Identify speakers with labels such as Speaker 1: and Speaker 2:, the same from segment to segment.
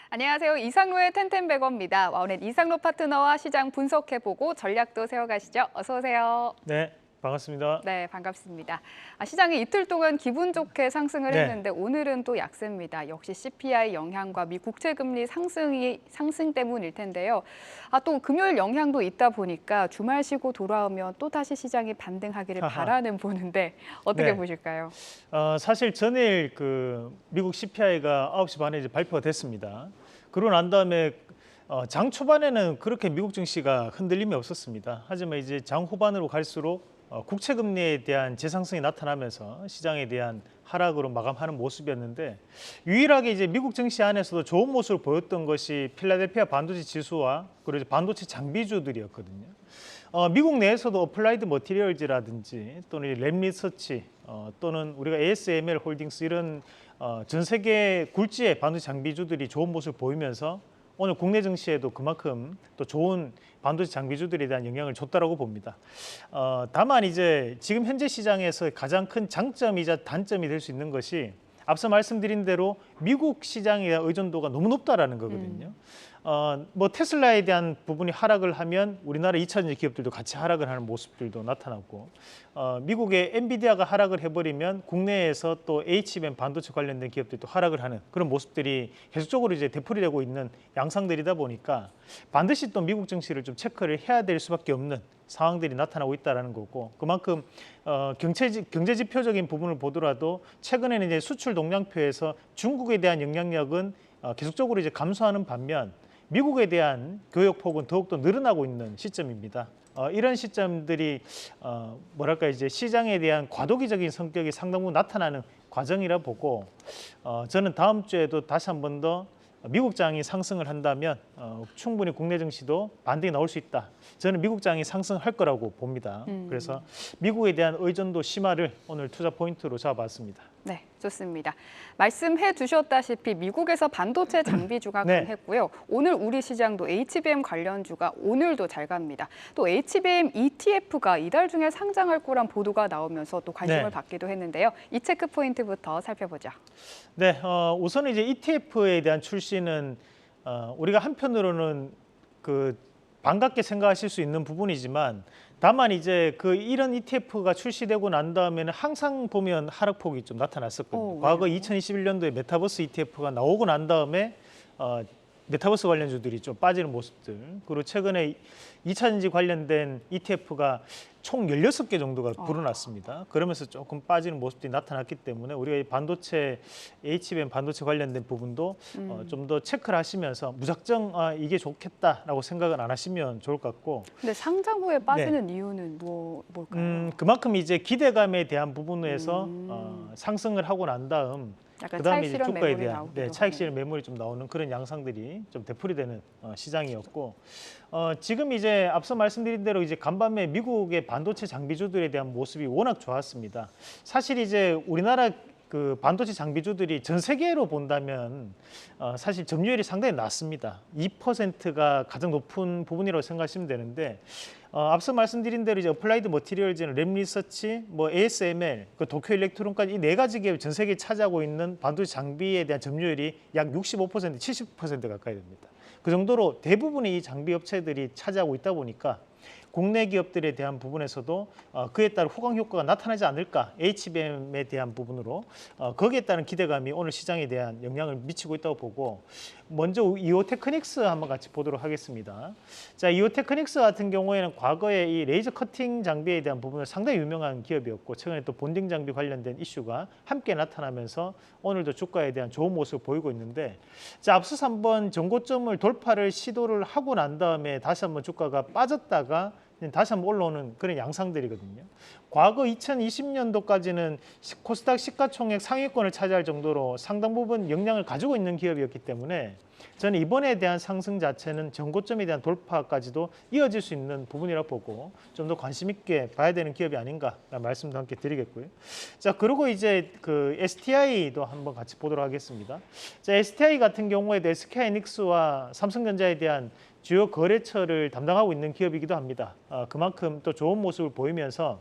Speaker 1: 안녕하세요. 이상로의 텐텐베거입니다. 오늘 이상로 파트너와 시장 분석해보고 전략도 세워가시죠. 어서 오세요.
Speaker 2: 네, 반갑습니다.
Speaker 1: 네, 반갑습니다. 시장이 이틀 동안 기분 좋게 상승을
Speaker 2: 네.
Speaker 1: 했는데 오늘은 또 약세입니다. 역시 CPI 영향과 미 국채금리 상승 때문일 텐데요. 또 금요일 영향도 있다 보니까 주말 쉬고 돌아오면 또 다시 시장이 반등하기를
Speaker 2: 하하.
Speaker 1: 바라는 보는데 어떻게
Speaker 2: 네.
Speaker 1: 보실까요?
Speaker 2: 사실 전일 그 미국 CPI가 9시 반에 이제 발표가 됐습니다. 그러고 난 다음에 장 초반에는 그렇게 미국 증시가 흔들림이 없었습니다. 하지만 이제 장 후반으로 갈수록 국채 금리에 대한 재상승이 나타나면서 시장에 대한 하락으로 마감하는 모습이었는데, 유일하게 이제 미국 증시 안에서도 좋은 모습을 보였던 것이 필라델피아 반도체 지수와 그리고 이제 반도체 장비주들이었거든요. 미국 내에서도 어플라이드 머티리얼즈라든지 또는 램 리서치 또는 우리가 ASML 홀딩스 이런 전 세계 굴지의 반도체 장비주들이 좋은 모습을 보이면서 오늘 국내 증시에도 그만큼 또 좋은 반도체 장비주들에 대한 영향을 줬다라고 봅니다. 다만 이제 지금 현재 시장에서 가장 큰 장점이자 단점이 될 수 있는 것이 앞서 말씀드린 대로 미국 시장에 대한 의존도가 너무 높다라는 거거든요. 뭐 테슬라에 대한 부분이 하락을 하면 우리나라 2차전지 기업들도 같이 하락을 하는 모습들도 나타났고, 미국의 엔비디아가 하락을 해버리면 국내에서 또 HBM 반도체 관련된 기업들도 하락을 하는 그런 모습들이 계속적으로 이제 되풀이되고 있는 양상들이다 보니까 반드시 또 미국 증시를 좀 체크를 해야 될 수밖에 없는 상황들이 나타나고 있다는 거고, 그만큼 경제 지표적인 부분을 보더라도 최근에는 이제 수출 동향표에서 중국에 대한 영향력은 계속적으로 이제 감소하는 반면 미국에 대한 교역 폭은 더욱더 늘어나고 있는 시점입니다. 이런 시점들이 뭐랄까 이제 시장에 대한 과도기적인 성격이 상당 부분 나타나는 과정이라 보고, 저는 다음 주에도 다시 한 번 더 미국 장이 상승을 한다면 충분히 국내 증시도 반등이 나올 수 있다. 저는 미국 장이 상승할 거라고 봅니다. 그래서 미국에 대한 의존도 심화를 오늘 투자 포인트로 잡아봤습니다.
Speaker 1: 네, 좋습니다. 말씀해 주셨다시피 미국에서 반도체 장비주가
Speaker 2: 네.
Speaker 1: 강했고요. 오늘 우리 시장도 HBM 관련주가 오늘도 잘 갑니다. 또 HBM ETF가 이달 중에 상장할 거란 보도가 나오면서 또 관심을
Speaker 2: 네.
Speaker 1: 받기도 했는데요. 이 체크 포인트부터 살펴보죠.
Speaker 2: 네, 우선은 이제 ETF에 대한 출시는 우리가 한편으로는 그 반갑게 생각하실 수 있는 부분이지만, 다만 이제 그 이런 ETF가 출시되고 난 다음에는 항상 보면 하락폭이 좀 나타났었거든요. 과거
Speaker 1: 왜요?
Speaker 2: 2021년도에 메타버스 ETF가 나오고 난 다음에 메타버스 관련주들이 좀 빠지는 모습들, 그리고 최근에 2차전지 관련된 ETF가 총 16개 정도가 불어났습니다. 그러면서 조금 빠지는 모습들이 나타났기 때문에 우리가 이 반도체, HBM 반도체 관련된 부분도 좀 더 체크를 하시면서 무작정 이게 좋겠다라고 생각은 안 하시면 좋을 것 같고.
Speaker 1: 근데 상장 후에 빠지는 이유는 뭘까요?
Speaker 2: 그만큼 이제 기대감에 대한 부분에서 상승을 하고 난 다음
Speaker 1: 약간
Speaker 2: 그다음에
Speaker 1: 차익
Speaker 2: 이제
Speaker 1: 실현
Speaker 2: 주가에
Speaker 1: 매물이
Speaker 2: 대한
Speaker 1: 나오기도
Speaker 2: 차익
Speaker 1: 하고.
Speaker 2: 실현 매물이 좀 나오는 그런 양상들이 좀 되풀이되는 시장이었고, 지금 이제 앞서 말씀드린 대로 이제 간밤에 미국의 반도체 장비주들에 대한 모습이 워낙 좋았습니다. 사실 이제 우리나라 그 반도체 장비주들이 전 세계로 본다면 사실 점유율이 상당히 낮습니다. 2%가 가장 높은 부분이라고 생각하시면 되는데, 앞서 말씀드린 대로 이제 어플라이드 머티리얼즈는 램 리서치, 뭐 ASML, 그 도쿄 일렉트론까지 이 네 가지 기업이 전 세계에 차지하고 있는 반도체 장비에 대한 점유율이 약 65%, 70% 가까이 됩니다. 그 정도로 대부분의 이 장비 업체들이 차지하고 있다 보니까 국내 기업들에 대한 부분에서도 그에 따른 호강 효과가 나타나지 않을까, HBM에 대한 부분으로 거기에 따른 기대감이 오늘 시장에 대한 영향을 미치고 있다고 보고, 먼저 이오테크닉스 한번 같이 보도록 하겠습니다. 자, 이오테크닉스 같은 경우에는 과거에 이 레이저 커팅 장비에 대한 부분을 상당히 유명한 기업이었고, 최근에 또 본딩 장비 관련된 이슈가 함께 나타나면서 오늘도 주가에 대한 좋은 모습을 보이고 있는데, 자, 앞서서 한번 전고점을 돌파를 시도를 하고 난 다음에 다시 한번 주가가 빠졌다가 다시 한번 올라오는 그런 양상들이거든요. 과거 2020년도까지는 코스닥 시가총액 상위권을 차지할 정도로 상당 부분 역량을 가지고 있는 기업이었기 때문에 저는 이번에 대한 상승 자체는 전고점에 대한 돌파까지도 이어질 수 있는 부분이라고 보고 좀 더 관심 있게 봐야 되는 기업이 아닌가라는 말씀도 함께 드리겠고요. 자, 그리고 이제 그 STI도 한번 같이 보도록 하겠습니다. 자, STI 같은 경우에도 SK하이닉스와 삼성전자에 대한 주요 거래처를 담당하고 있는 기업이기도 합니다. 그만큼 또 좋은 모습을 보이면서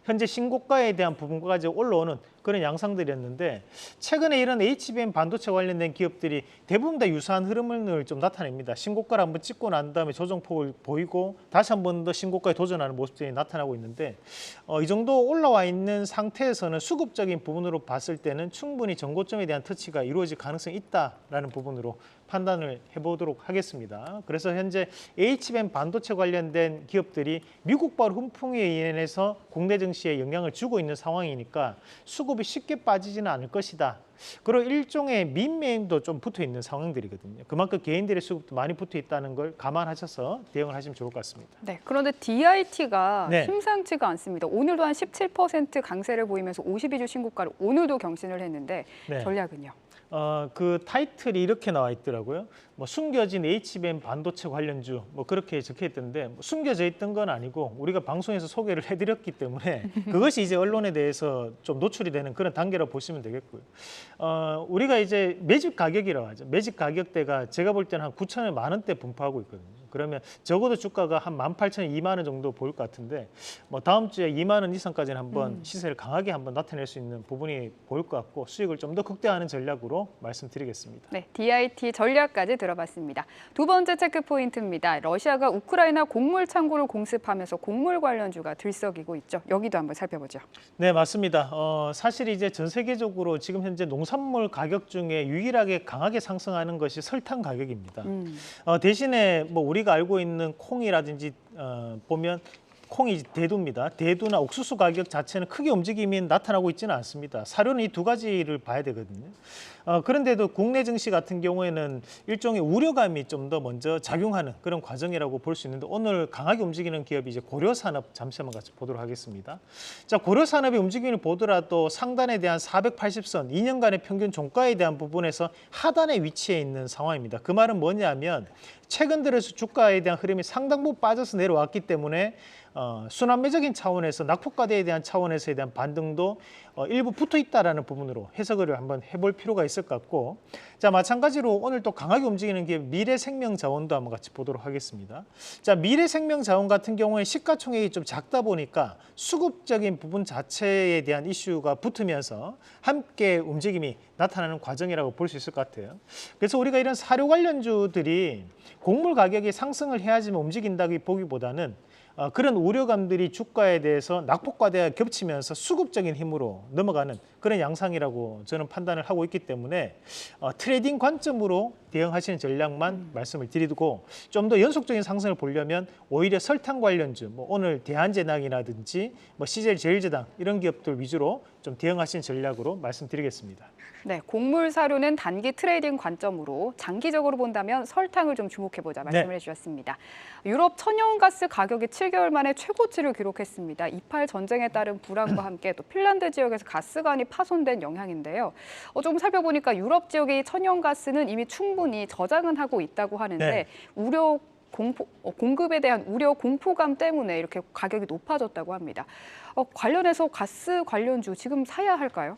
Speaker 2: 현재 신고가에 대한 부분까지 올라오는 그런 양상들이었는데 최근에 이런 HBM 반도체 관련된 기업들이 대부분 다 유사한 흐름을 좀 나타냅니다. 신고가를 한번 찍고 난 다음에 조정폭을 보이고 다시 한 번 더 신고가에 도전하는 모습들이 나타나고 있는데 이 정도 올라와 있는 상태에서는 수급적인 부분으로 봤을 때는 충분히 전고점에 대한 터치가 이루어질 가능성이 있다라는 부분으로 판단을 해보도록 하겠습니다. 그래서 현재 HBM 반도체 관련된 기업들이 미국발 훈풍에 인해서 국내 증시에 영향을 주고 있는 상황이니까 수급이 쉽게 빠지지는 않을 것이다. 그리고 일종의 민매임도 좀 붙어 있는 상황들이거든요. 그만큼 개인들의 수급도 많이 붙어 있다는 걸 감안하셔서 대응을 하시면 좋을 것 같습니다.
Speaker 1: 네, 그런데 DIT가
Speaker 2: 네.
Speaker 1: 심상치가 않습니다. 오늘도 한 17% 강세를 보이면서 52주 신고가를 오늘도 경신을 했는데
Speaker 2: 네.
Speaker 1: 전략은요?
Speaker 2: 그 타이틀이 이렇게 나와 있더라고요. 뭐 숨겨진 HBM 반도체 관련주 뭐 그렇게 적혀 있던데 뭐 숨겨져 있던 건 아니고 우리가 방송에서 소개를 해드렸기 때문에 그것이 이제 언론에 대해서 좀 노출이 되는 그런 단계라고 보시면 되겠고요. 우리가 이제 매집 가격이라고 하죠. 매집 가격대가 제가 볼 때는 한 9,000원, 10,000원대 분포하고 있거든요. 그러면 적어도 주가가 한 18,000원, 2만 원 정도 보일 것 같은데 뭐 다음 주에 2만 원 이상까지는 한번 시세를 강하게 한번 나타낼 수 있는 부분이 보일 것 같고 수익을 좀 더 극대화하는 전략으로 말씀드리겠습니다.
Speaker 1: 네, DIT 전략까지 들어봤습니다. 두 번째 체크 포인트입니다. 러시아가 우크라이나 곡물 창고를 공습하면서 곡물 관련주가 들썩이고 있죠. 여기도 한번 살펴보죠.
Speaker 2: 네, 맞습니다. 사실 이제 전 세계적으로 지금 현재 농산물 가격 중에 유일하게 강하게 상승하는 것이 설탕 가격입니다. 대신에 뭐 우리가 알고 있는 콩이라든지 보면 콩이 대두입니다. 대두나 옥수수 가격 자체는 크게 움직임이 나타나고 있지는 않습니다. 사료는 이 두 가지를 봐야 되거든요. 그런데도 국내 증시 같은 경우에는 일종의 우려감이 좀 더 먼저 작용하는 그런 과정이라고 볼 수 있는데 오늘 강하게 움직이는 기업이 이제 고려산업 잠시 한번 같이 보도록 하겠습니다. 자, 고려산업의 움직임을 보더라도 상단에 대한 480선, 2년간의 평균 종가에 대한 부분에서 하단에 위치해 있는 상황입니다. 그 말은 뭐냐면 최근 들어서 주가에 대한 흐름이 상당 부분 빠져서 내려왔기 때문에 순환매적인 차원에서 낙폭과대에 대한 차원에서에 대한 반등도 일부 붙어 있다라는 부분으로 해석을 한번 해볼 필요가 있을 것 같고, 자 마찬가지로 오늘 또 강하게 움직이는 게 미래생명자원도 한번 같이 보도록 하겠습니다. 자 미래생명자원 같은 경우에 시가총액이 좀 작다 보니까 수급적인 부분 자체에 대한 이슈가 붙으면서 함께 움직임이 나타나는 과정이라고 볼 수 있을 것 같아요. 그래서 우리가 이런 사료 관련주들이 곡물 가격이 상승을 해야지만 움직인다기 보기보다는 그런 우려감들이 주가에 대해서 낙폭과대가 겹치면서 수급적인 힘으로 넘어가는 그런 양상이라고 저는 판단을 하고 있기 때문에 트레이딩 관점으로 대응하시는 전략만 말씀을 드리고 좀 더 연속적인 상승을 보려면 오히려 설탕 관련주, 뭐 오늘 대한제당이라든지 뭐 CJ제일제당 이런 기업들 위주로 좀 대응하시는 전략으로 말씀드리겠습니다.
Speaker 1: 네, 곡물 사료는 단기 트레이딩 관점으로 장기적으로 본다면 설탕을 좀 주목해보자 말씀을 해주셨습니다. 유럽 천연가스 가격이 7개월 만에 최고치를 기록했습니다. 이팔 전쟁에 따른 불안과 함께 또 핀란드 지역에서 가스관이 파손된 영향인데요. 조금 살펴보니까 유럽 지역의 천연가스는 이미 충분히 저장은 하고 있다고 하는데 우려 공급에 대한 우려 공포감 때문에 이렇게 가격이 높아졌다고 합니다. 관련해서 가스 관련주 지금 사야 할까요?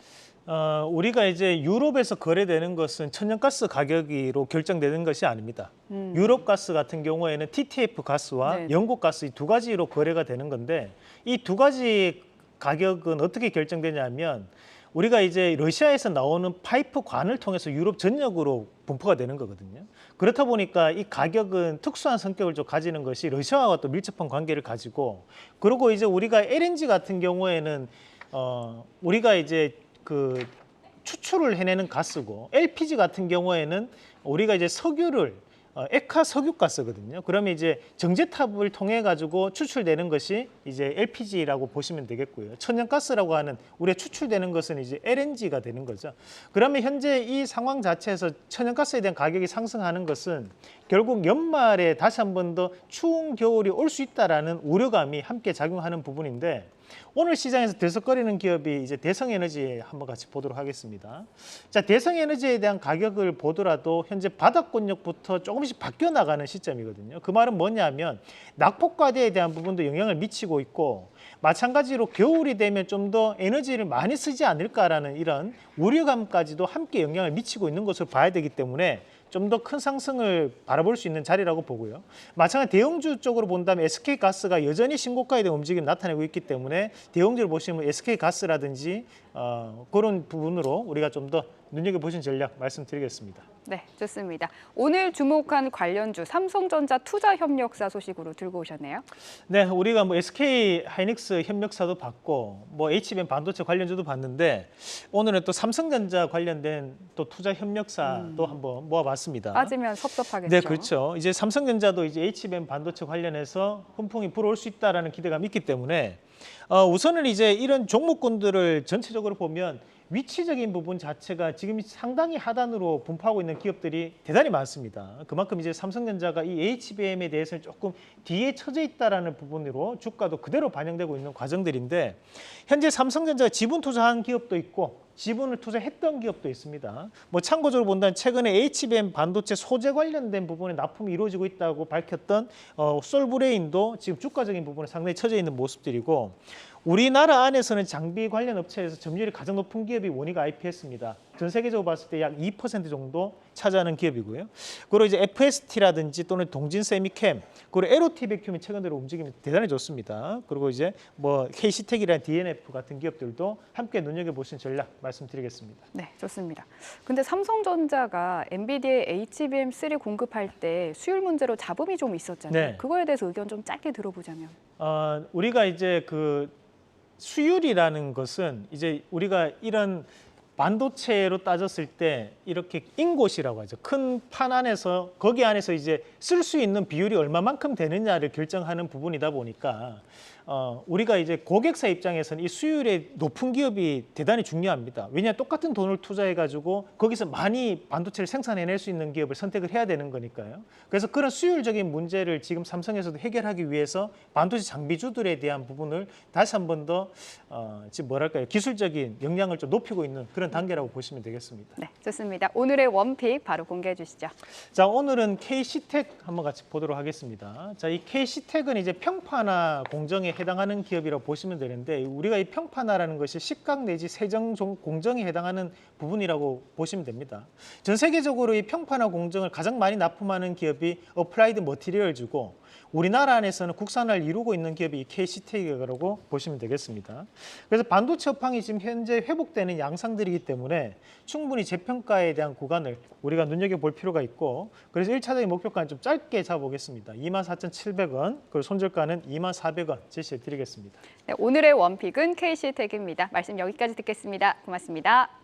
Speaker 2: 우리가 이제 유럽에서 거래되는 것은 천연가스 가격으로 결정되는 것이 아닙니다. 유럽 가스 같은 경우에는 TTF 가스와 영국 가스 이 두 가지로 거래가 되는 건데 이 두 가지 가격은 어떻게 결정되냐면 우리가 이제 러시아에서 나오는 파이프관을 통해서 유럽 전역으로 분포가 되는 거거든요. 그렇다 보니까 이 가격은 특수한 성격을 좀 가지는 것이 러시아와 또 밀접한 관계를 가지고, 그리고 이제 우리가 LNG 같은 경우에는 우리가 이제 그 추출을 해내는 가스고, LPG 같은 경우에는 우리가 이제 석유를 액화 석유가스거든요. 그러면 이제 정제탑을 통해 가지고 추출되는 것이 이제 LPG라고 보시면 되겠고요. 천연가스라고 하는 우리가 추출되는 것은 이제 LNG가 되는 거죠. 그러면 현재 이 상황 자체에서 천연가스에 대한 가격이 상승하는 것은 결국 연말에 다시 한 번 더 추운 겨울이 올 수 있다라는 우려감이 함께 작용하는 부분인데, 오늘 시장에서 들썩거리는 기업이 이제 대성에너지 한번 같이 보도록 하겠습니다. 자, 대성에너지에 대한 가격을 보더라도 현재 바닥권역부터 조금씩 바뀌어 나가는 시점이거든요. 그 말은 뭐냐면 낙폭과대에 대한 부분도 영향을 미치고 있고, 마찬가지로 겨울이 되면 좀 더 에너지를 많이 쓰지 않을까라는 이런 우려감까지도 함께 영향을 미치고 있는 것으로 봐야 되기 때문에 좀 더 큰 상승을 바라볼 수 있는 자리라고 보고요. 마찬가지 대형주 쪽으로 본다면 SK가스가 여전히 신고가에 대한 움직임을 나타내고 있기 때문에 대형주를 보시면 SK가스라든지 그런 부분으로 우리가 좀 더 눈여겨보신 전략 말씀드리겠습니다.
Speaker 1: 네, 좋습니다. 오늘 주목한 관련주 삼성전자 투자협력사 소식으로 들고 오셨네요.
Speaker 2: 네, 우리가 뭐 SK 하이닉스 협력사도 봤고 뭐 HBM 반도체 관련주도 봤는데 오늘은 또 삼성전자 관련된 또 투자 협력사도 한번 모아봤습니다.
Speaker 1: 빠지면 섭섭하겠죠.
Speaker 2: 네, 그렇죠. 이제 삼성전자도 이제 HBM 반도체 관련해서 훈풍이 불어올 수 있다라는 기대감이 있기 때문에 우선은 이제 이런 종목군들을 전체적으로 보면 위치적인 부분 자체가 지금 상당히 하단으로 분포하고 있는 기업들이 대단히 많습니다. 그만큼 이제 삼성전자가 이 HBM에 대해서는 조금 뒤에 처져 있다라는 부분으로 주가도 그대로 반영되고 있는 과정들인데 현재 삼성전자가 지분 투자한 기업도 있고 지분을 투자했던 기업도 있습니다. 뭐 참고적으로 본다면 최근에 HBM 반도체 소재 관련된 부분에 납품이 이루어지고 있다고 밝혔던 솔브레인도 지금 주가적인 부분에 상당히 처져 있는 모습들이고 우리나라 안에서는 장비 관련 업체에서 점유율이 가장 높은 기업이 원희가 IPS입니다. 전 세계적으로 봤을 때 약 2% 정도 차지하는 기업이고요. 그리고 이제 FST라든지 또는 동진세미캠, 그리고 LOT백큐미 최근 들어 움직임이 대단히 좋습니다. 그리고 이제 뭐 KC텍이나 DNF 같은 기업들도 함께 눈여겨보신 전략 말씀드리겠습니다.
Speaker 1: 네, 좋습니다. 근데 삼성전자가 엔비디아의 HBM3 공급할 때 수율 문제로 잡음이 좀 있었잖아요.
Speaker 2: 네.
Speaker 1: 그거에 대해서 의견 좀 짧게 들어보자면.
Speaker 2: 우리가 이제 그 수율이라는 것은 이제 우리가 이런 반도체로 따졌을 때 이렇게 인곳이라고 하죠. 큰 판 안에서 거기 안에서 이제 쓸 수 있는 비율이 얼마만큼 되느냐를 결정하는 부분이다 보니까 우리가 이제 고객사 입장에서는 이 수율의 높은 기업이 대단히 중요합니다. 왜냐하면 똑같은 돈을 투자해가지고 거기서 많이 반도체를 생산해낼 수 있는 기업을 선택을 해야 되는 거니까요. 그래서 그런 수율적인 문제를 지금 삼성에서도 해결하기 위해서 반도체 장비주들에 대한 부분을 다시 한 번 더 지금 뭐랄까요, 기술적인 역량을 좀 높이고 있는 그런 단계라고 보시면 되겠습니다.
Speaker 1: 네, 좋습니다. 오늘의 원픽 바로 공개해 주시죠.
Speaker 2: 자, 오늘은 KC텍 한번 같이 보도록 하겠습니다. 자, 이 KC텍은 이제 평판화 공정에 해당하는 기업이라고 보시면 되는데 우리가 이 평판화라는 것이 식각 내지 세정 공정에 해당하는 부분이라고 보시면 됩니다. 전 세계적으로 이 평판화 공정을 가장 많이 납품하는 기업이 어플라이드 머티리얼즈고 우리나라 안에서는 국산화를 이루고 있는 기업이 이 KC텍이라고 보시면 되겠습니다. 그래서 반도체 업황이 지금 현재 회복되는 양상들이기 때문에 충분히 재평가에 대한 구간을 우리가 눈여겨볼 필요가 있고 그래서 1차적인 목표가는 좀 짧게 잡아보겠습니다. 24,700원, 그리고 손절가는 24,400원 제시해 드리겠습니다.
Speaker 1: 네, 오늘의 원픽은 KC텍입니다. 말씀 여기까지 듣겠습니다. 고맙습니다.